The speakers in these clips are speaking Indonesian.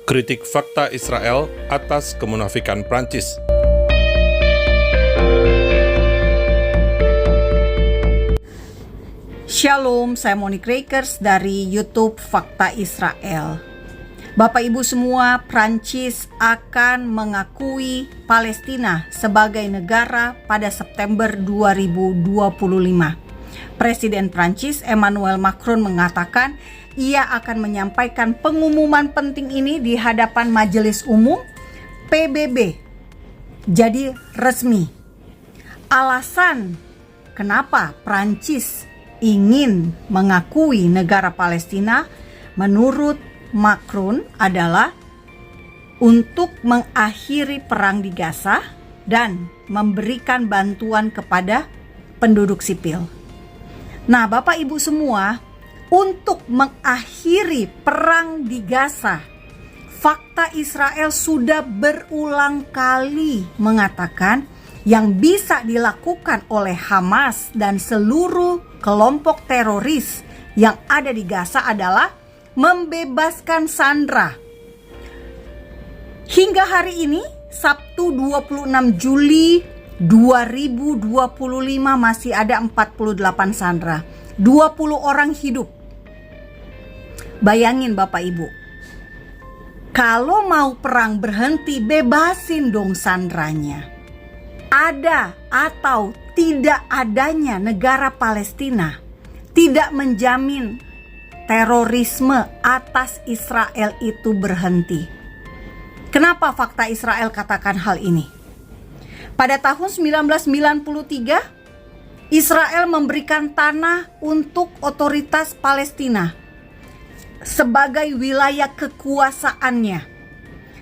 Kritik fakta Israel atas kemunafikan Prancis. Shalom, saya Monique Rakers dari YouTube Fakta Israel. Bapak Ibu semua, Prancis akan mengakui Palestina sebagai negara pada September 2025. Presiden Prancis Emmanuel Macron mengatakan ia akan menyampaikan pengumuman penting ini di hadapan Majelis Umum PBB. Jadi resmi. Alasan kenapa Prancis ingin mengakui negara Palestina menurut Macron adalah untuk mengakhiri perang di Gaza dan memberikan bantuan kepada penduduk sipil. Nah, Bapak Ibu semua, untuk mengakhiri perang di Gaza, fakta Israel sudah berulang kali mengatakan yang bisa dilakukan oleh Hamas dan seluruh kelompok teroris yang ada di Gaza adalah membebaskan sandera. Hingga hari ini, Sabtu 26 Juli 2025 masih ada 48 sandera. 20 orang hidup. Bayangin Bapak Ibu, kalau mau perang berhenti, bebasin dong sanderanya. Ada atau tidak adanya negara Palestina tidak menjamin terorisme atas Israel itu berhenti. Kenapa fakta Israel katakan hal ini? Pada tahun 1993, Israel memberikan tanah untuk otoritas Palestina sebagai wilayah kekuasaannya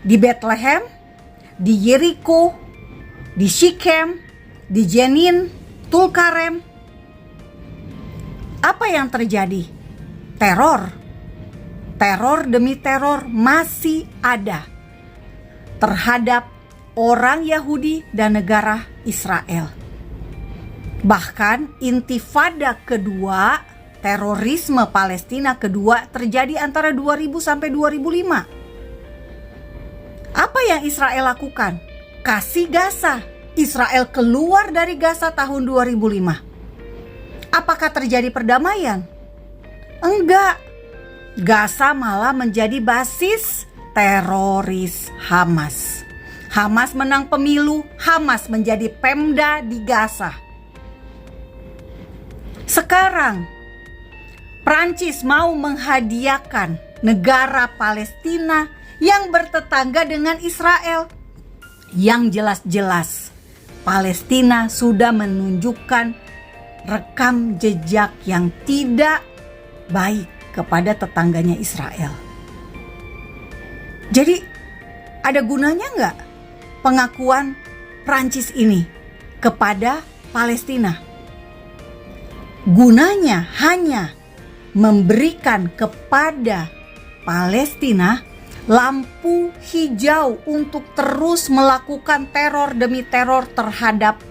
di Bethlehem, di Yeriko, di Shechem, di Jenin, Tulkarem. Apa yang terjadi? Teror demi teror masih ada terhadap orang Yahudi dan negara Israel. Bahkan intifada kedua, terorisme Palestina kedua terjadi antara 2000 sampai 2005. Apa yang Israel lakukan? Kasih Gaza. Israel keluar dari Gaza tahun 2005. Apakah terjadi perdamaian? Enggak. Gaza malah menjadi basis teroris Hamas. Hamas menang pemilu, Hamas menjadi Pemda di Gaza. Sekarang Prancis mau menghadiahkan negara Palestina yang bertetangga dengan Israel. Yang jelas-jelas Palestina sudah menunjukkan rekam jejak yang tidak baik kepada tetangganya Israel. Jadi ada gunanya nggak pengakuan Prancis ini kepada Palestina? Gunanya hanya memberikan kepada Palestina lampu hijau untuk terus melakukan teror demi teror terhadap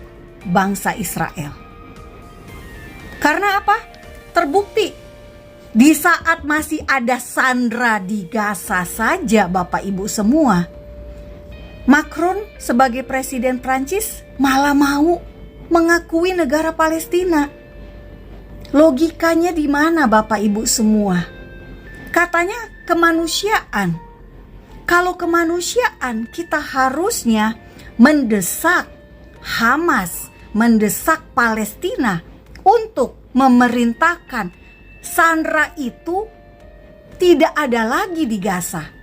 bangsa Israel. Karena apa? Terbukti di saat masih ada sandera di Gaza saja, Bapak Ibu semua, Macron sebagai presiden Prancis malah mau mengakui negara Palestina. Logikanya di mana Bapak Ibu semua? Katanya kemanusiaan. Kalau kemanusiaan, kita harusnya mendesak Hamas, mendesak Palestina untuk memerintahkan sandera itu tidak ada lagi di Gaza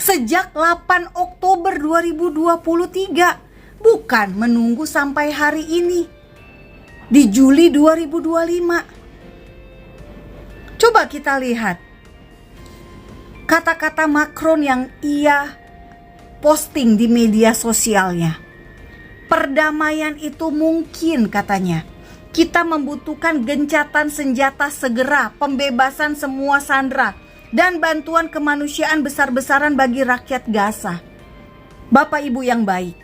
sejak 8 Oktober 2023, bukan menunggu sampai hari ini di Juli 2025. Coba kita lihat kata-kata Macron yang ia posting di media sosialnya. Perdamaian itu mungkin, katanya. Kita membutuhkan gencatan senjata segera, pembebasan semua sandera, dan bantuan kemanusiaan besar-besaran bagi rakyat Gaza. Bapak Ibu yang baik,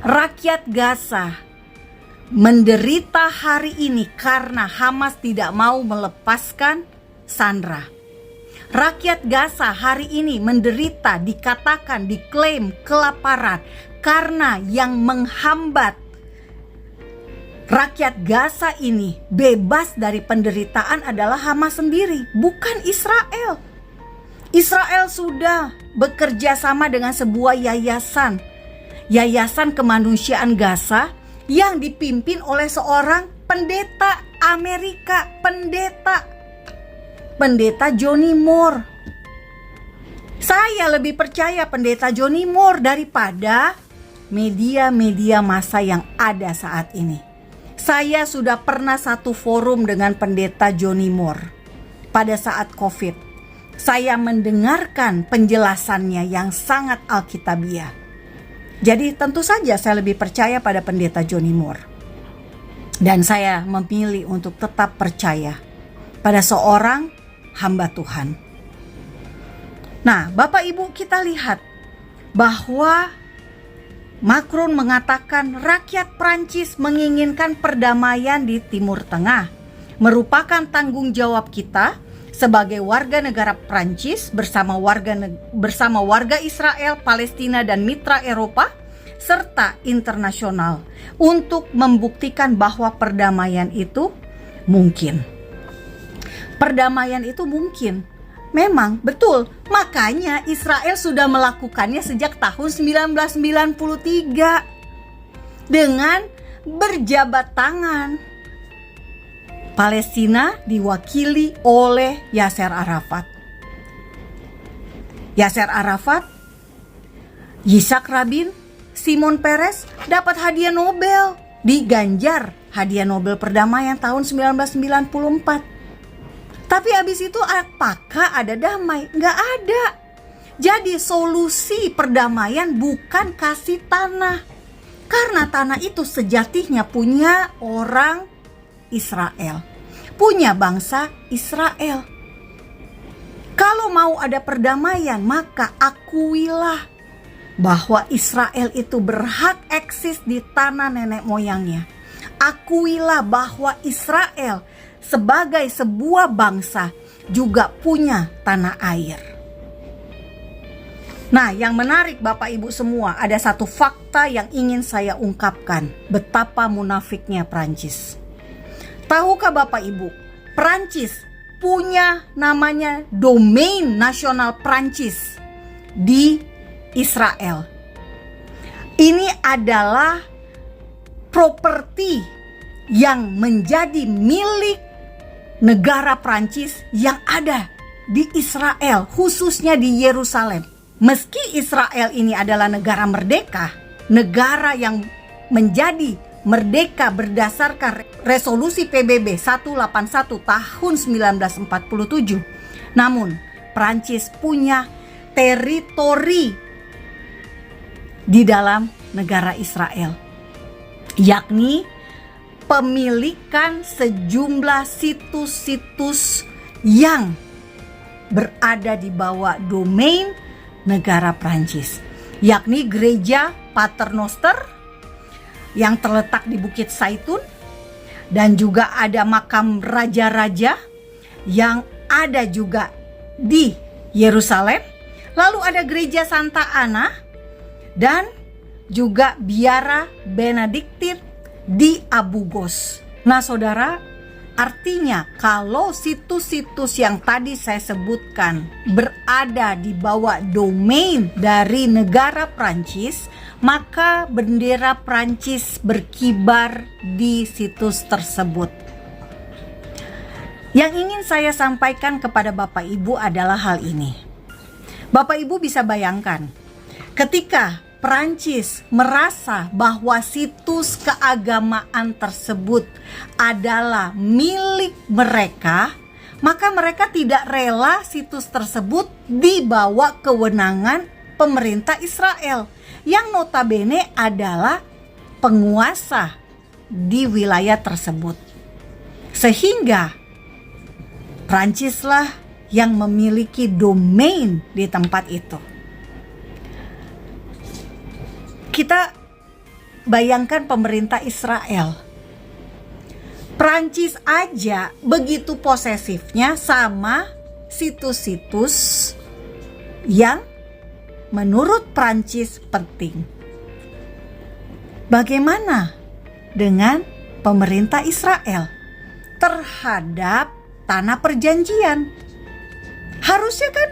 rakyat Gaza menderita hari ini karena Hamas tidak mau melepaskan sandera. Rakyat Gaza hari ini menderita, dikatakan, diklaim kelaparan karena yang menghambat rakyat Gaza ini bebas dari penderitaan adalah Hamas sendiri, bukan Israel. Israel sudah bekerja sama dengan sebuah yayasan kemanusiaan Gaza yang dipimpin oleh seorang pendeta Amerika, pendeta Johnny Moore. Saya lebih percaya pendeta Johnny Moore daripada media-media massa yang ada saat ini. Saya sudah pernah satu forum dengan pendeta Johnny Moore pada saat COVID. Saya mendengarkan penjelasannya yang sangat alkitabiah. Jadi tentu saja saya lebih percaya pada pendeta Johnny Moore. Dan saya memilih untuk tetap percaya pada seorang hamba Tuhan. Nah, Bapak Ibu, kita lihat bahwa Macron mengatakan rakyat Prancis menginginkan perdamaian di Timur Tengah. Merupakan tanggung jawab kita sebagai warga negara Prancis bersama warga Israel, Palestina dan mitra Eropa serta internasional untuk membuktikan bahwa perdamaian itu mungkin. Perdamaian itu mungkin. Memang betul. Makanya Israel sudah melakukannya sejak tahun 1993 dengan berjabat tangan. Palestina diwakili oleh Yasser Arafat. Yasser Arafat, Yitzhak Rabin, Simon Peres dapat hadiah Nobel, diganjar hadiah Nobel perdamaian tahun 1994. Tapi habis itu apakah ada damai? Nggak ada. Jadi solusi perdamaian bukan kasih tanah. Karena tanah itu sejatinya punya orang Israel, punya bangsa Israel. Kalau mau ada perdamaian, maka akuilah bahwa Israel itu berhak eksis di tanah nenek moyangnya. Akuilah bahwa Israel sebagai sebuah bangsa juga punya tanah air. Nah, yang menarik Bapak Ibu semua, ada satu fakta yang ingin saya ungkapkan, betapa munafiknya Prancis. Tahukah Bapak Ibu, Prancis punya namanya domain nasional Prancis di Israel. Ini adalah properti yang menjadi milik negara Prancis yang ada di Israel, khususnya di Yerusalem. Meski Israel ini adalah negara merdeka, negara yang menjadi merdeka berdasarkan resolusi PBB 181 tahun 1947. Namun, Prancis punya teritori di dalam negara Israel, yakni pemilikan sejumlah situs-situs yang berada di bawah domain negara Prancis, yakni gereja Paternoster yang terletak di Bukit Zaitun, dan juga ada makam raja-raja yang ada juga di Yerusalem. Lalu ada gereja Santa Ana dan juga biara Benediktin di Abu Ghosh. Nah saudara, artinya kalau situs-situs yang tadi saya sebutkan berada di bawah domain dari negara Prancis, maka bendera Prancis berkibar di situs tersebut. Yang ingin saya sampaikan kepada Bapak Ibu adalah hal ini. Bapak Ibu bisa bayangkan, ketika Prancis merasa bahwa situs keagamaan tersebut adalah milik mereka, maka mereka tidak rela situs tersebut dibawa kewenangan pemerintah Israel, yang notabene adalah penguasa di wilayah tersebut. Sehingga Prancislah yang memiliki domain di tempat itu. Kita bayangkan pemerintah Israel. Prancis aja begitu posesifnya sama situs-situs yang menurut Prancis penting. Bagaimana dengan pemerintah Israel terhadap tanah perjanjian? Harusnya kan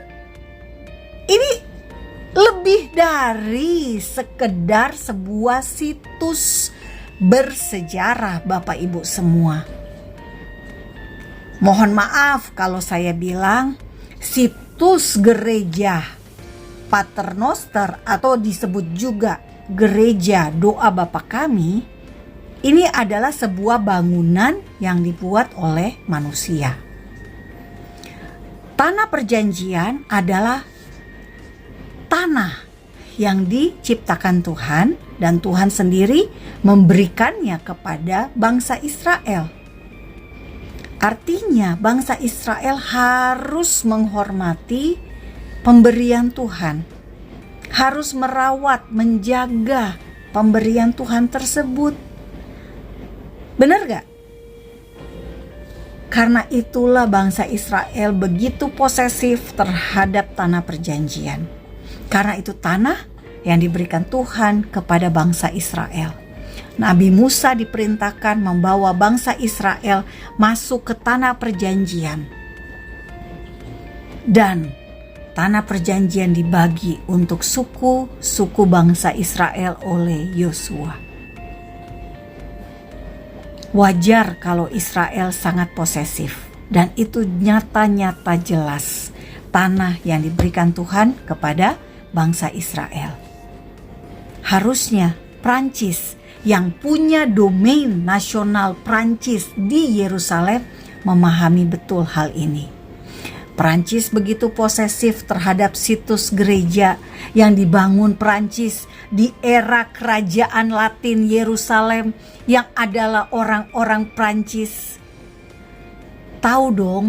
ini lebih dari sekedar sebuah situs bersejarah, Bapak Ibu semua. Mohon maaf kalau saya bilang situs gereja Paternoster atau disebut juga gereja doa Bapa Kami, ini adalah sebuah bangunan yang dibuat oleh manusia. Tanah perjanjian adalah tanah yang diciptakan Tuhan dan Tuhan sendiri memberikannya kepada bangsa Israel. Artinya bangsa Israel harus menghormati pemberian Tuhan, harus merawat, menjaga pemberian Tuhan tersebut. Benar gak? Karena itulah bangsa Israel begitu posesif terhadap tanah perjanjian. Karena itu tanah yang diberikan Tuhan kepada bangsa Israel. Nabi Musa diperintahkan membawa bangsa Israel masuk ke tanah perjanjian. Dan tanah perjanjian dibagi untuk suku bangsa Israel oleh Yosua. Wajar kalau Israel sangat posesif, dan itu nyata-nyata jelas tanah yang diberikan Tuhan kepada bangsa Israel. Harusnya Prancis yang punya domain nasional Prancis di Yerusalem memahami betul hal ini. Prancis begitu posesif terhadap situs gereja yang dibangun Prancis di era kerajaan Latin Yerusalem yang adalah orang-orang Prancis. Tahu dong,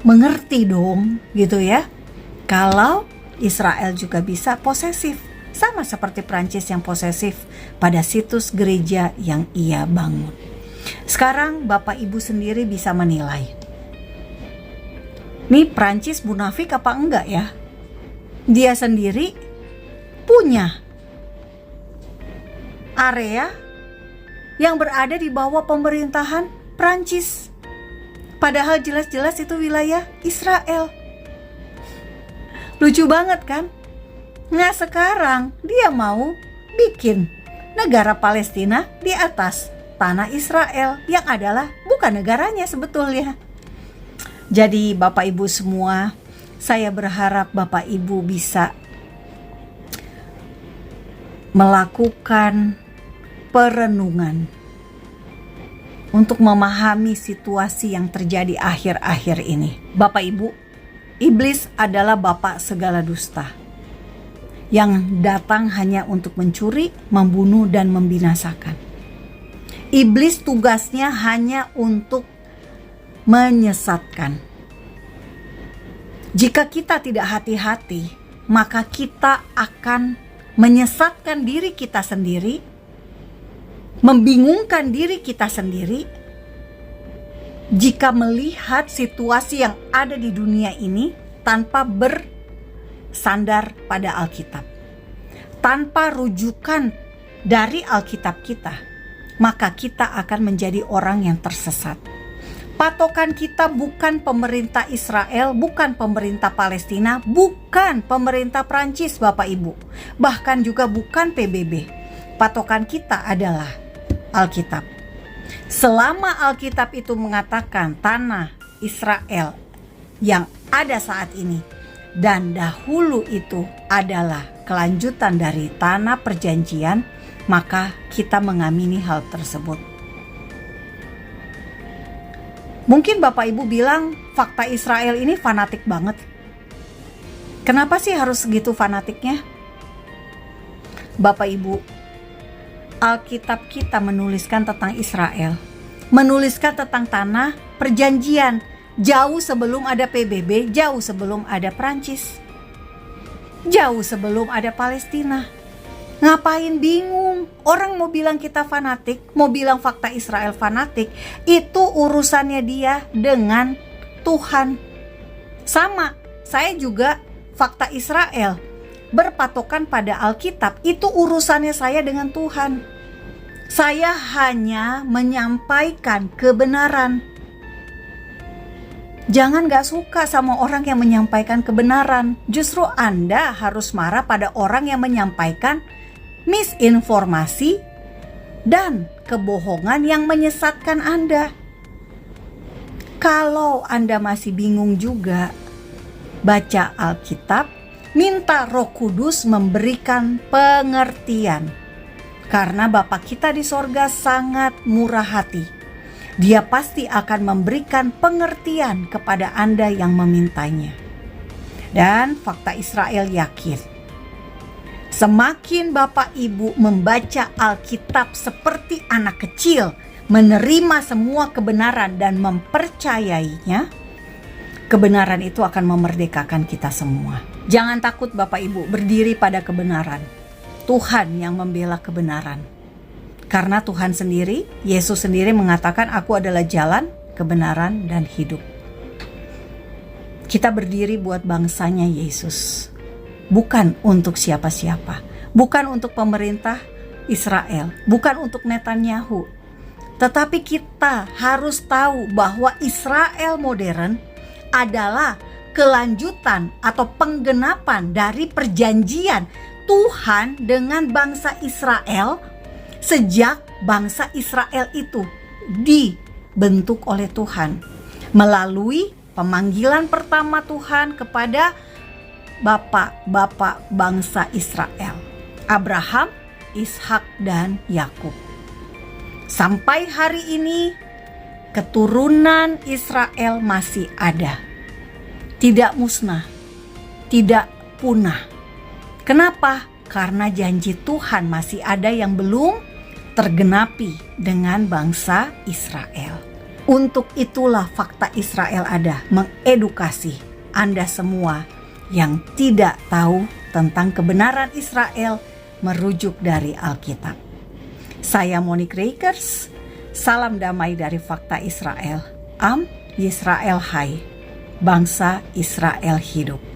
mengerti dong gitu ya, kalau Israel juga bisa posesif, sama seperti Prancis yang posesif pada situs gereja yang ia bangun. Sekarang Bapak Ibu sendiri bisa menilai, nih Prancis munafik apa enggak ya? Dia sendiri punya area yang berada di bawah pemerintahan Prancis, padahal jelas-jelas itu wilayah Israel. Lucu banget kan? Nah sekarang dia mau bikin negara Palestina di atas tanah Israel yang adalah bukan negaranya sebetulnya. Jadi Bapak Ibu semua, saya berharap Bapak Ibu bisa melakukan perenungan untuk memahami situasi yang terjadi akhir-akhir ini. Bapak Ibu, iblis adalah bapak segala dusta yang datang hanya untuk mencuri, membunuh, dan membinasakan. Iblis tugasnya hanya untuk menyesatkan. Jika kita tidak hati-hati, maka kita akan menyesatkan diri kita sendiri, membingungkan diri kita sendiri. Jika melihat situasi yang ada di dunia ini tanpa bersandar pada Alkitab, tanpa rujukan dari Alkitab kita, maka kita akan menjadi orang yang tersesat. Patokan kita bukan pemerintah Israel, bukan pemerintah Palestina, bukan pemerintah Prancis Bapak Ibu, bahkan juga bukan PBB. Patokan kita adalah Alkitab. Selama Alkitab itu mengatakan tanah Israel yang ada saat ini dan dahulu itu adalah kelanjutan dari tanah perjanjian, maka kita mengamini hal tersebut. Mungkin Bapak Ibu bilang fakta Israel ini fanatik banget. Kenapa sih harus segitu fanatiknya? Bapak Ibu, Alkitab kita menuliskan tentang Israel, menuliskan tentang tanah perjanjian jauh sebelum ada PBB, jauh sebelum ada Prancis, jauh sebelum ada Palestina. Ngapain bingung? Orang mau bilang kita fanatik, mau bilang fakta Israel fanatik, itu urusannya dia dengan Tuhan. Sama, saya juga fakta Israel. Berpatokan pada Alkitab, itu urusannya saya dengan Tuhan. Saya hanya menyampaikan kebenaran. Jangan gak suka sama orang yang menyampaikan kebenaran. Justru Anda harus marah pada orang yang menyampaikan misinformasi dan kebohongan yang menyesatkan Anda. Kalau Anda masih bingung juga, baca Alkitab, minta Roh Kudus memberikan pengertian. Karena Bapa kita di sorga sangat murah hati. Dia pasti akan memberikan pengertian kepada Anda yang memintanya. Dan fakta Israel yakin, semakin Bapak Ibu membaca Alkitab seperti anak kecil, menerima semua kebenaran dan mempercayainya, kebenaran itu akan memerdekakan kita semua. Jangan takut Bapak Ibu berdiri pada kebenaran. Tuhan yang membela kebenaran. Karena Tuhan sendiri, Yesus sendiri mengatakan, aku adalah jalan, kebenaran, dan hidup. Kita berdiri buat bangsanya Yesus. Bukan untuk siapa-siapa. Bukan untuk pemerintah Israel. Bukan untuk Netanyahu. Tetapi kita harus tahu bahwa Israel modern adalah kelanjutan atau penggenapan dari perjanjian Tuhan dengan bangsa Israel sejak bangsa Israel itu dibentuk oleh Tuhan melalui pemanggilan pertama Tuhan kepada bapak-bapak bangsa Israel, Abraham, Ishak, dan Yakub. Sampai hari ini keturunan Israel masih ada, tidak musnah, tidak punah. Kenapa? Karena janji Tuhan masih ada yang belum tergenapi dengan bangsa Israel. Untuk itulah fakta Israel ada, mengedukasi Anda semua yang tidak tahu tentang kebenaran Israel merujuk dari Alkitab. Saya Monique Rakers, salam damai dari fakta Israel. Am Yisrael Hai, bangsa Israel hidup.